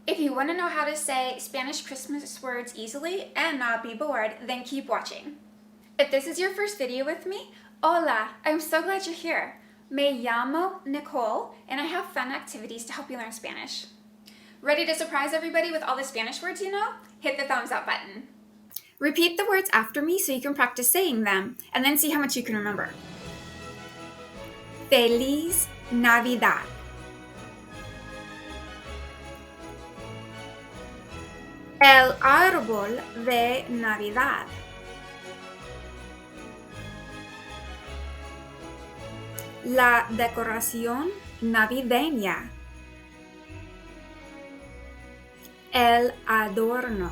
If you want to know how to say Spanish Christmas words easily and not be bored, then keep watching. If this is your first video with me, hola, I'm so glad you're here. Me llamo Nicole, and I have fun activities to help you learn Spanish. Ready to surprise everybody with all the Spanish words you know? Hit the thumbs up button. Repeat the words after me so you can practice saying them, and then see how much you can remember. Feliz Navidad. El árbol de Navidad. La decoración navideña. El adorno.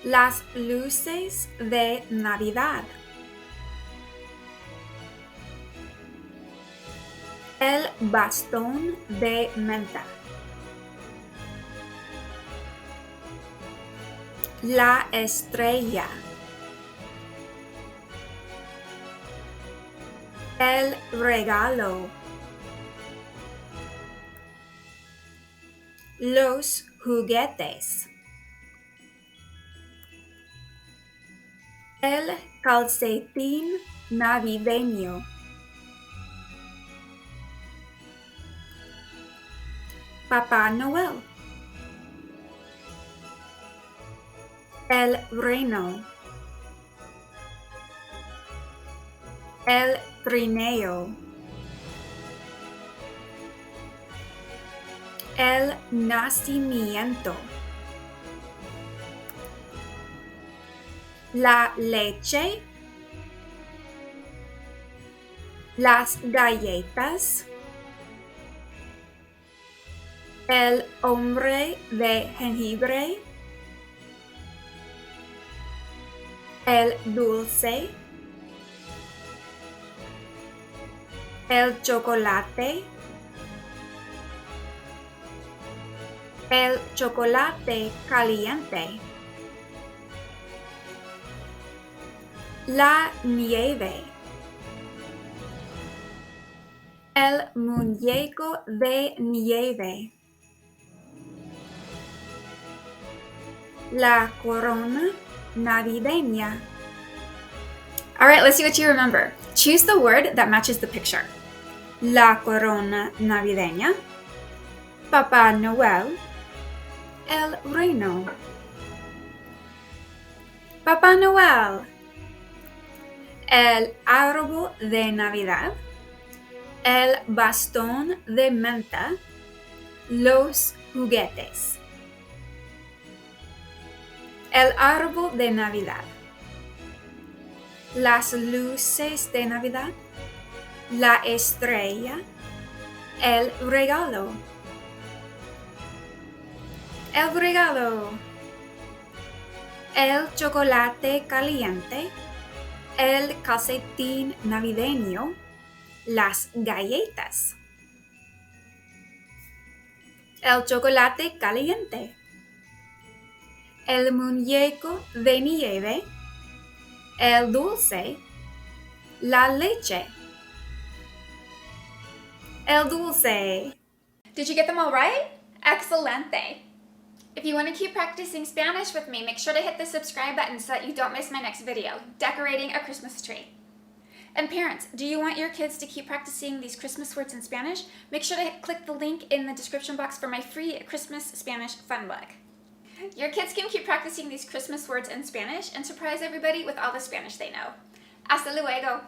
Las luces de Navidad. El bastón de menta. La estrella. El regalo. Los juguetes. El calcetín navideño. Papá Noel. El reno. El trineo. El nacimiento. La leche. Las galletas. El hombre de jengibre. El dulce. El chocolate. El chocolate caliente. La nieve. El muñeco de nieve. La corona navideña. All right, let's see what you remember. Choose the word that matches the picture. La corona navideña. Papá Noel. El reno. Papá Noel. El árbol de Navidad. El bastón de menta. Los juguetes. El árbol de Navidad. Las luces de Navidad. La estrella. El regalo. El regalo. El chocolate caliente. El calcetín navideño. Las galletas. El chocolate caliente. El muñeco de nieve. El dulce. La leche. El dulce. Did you get them all right? Excelente. If you want to keep practicing Spanish with me, make sure to hit the subscribe button so that you don't miss my next video, decorating a Christmas tree. And parents, do you want your kids to keep practicing these Christmas words in Spanish? Make sure to click the link in the description box for my free Christmas Spanish fun book. Your kids can keep practicing these Christmas words in Spanish and surprise everybody with all the Spanish they know. Hasta luego!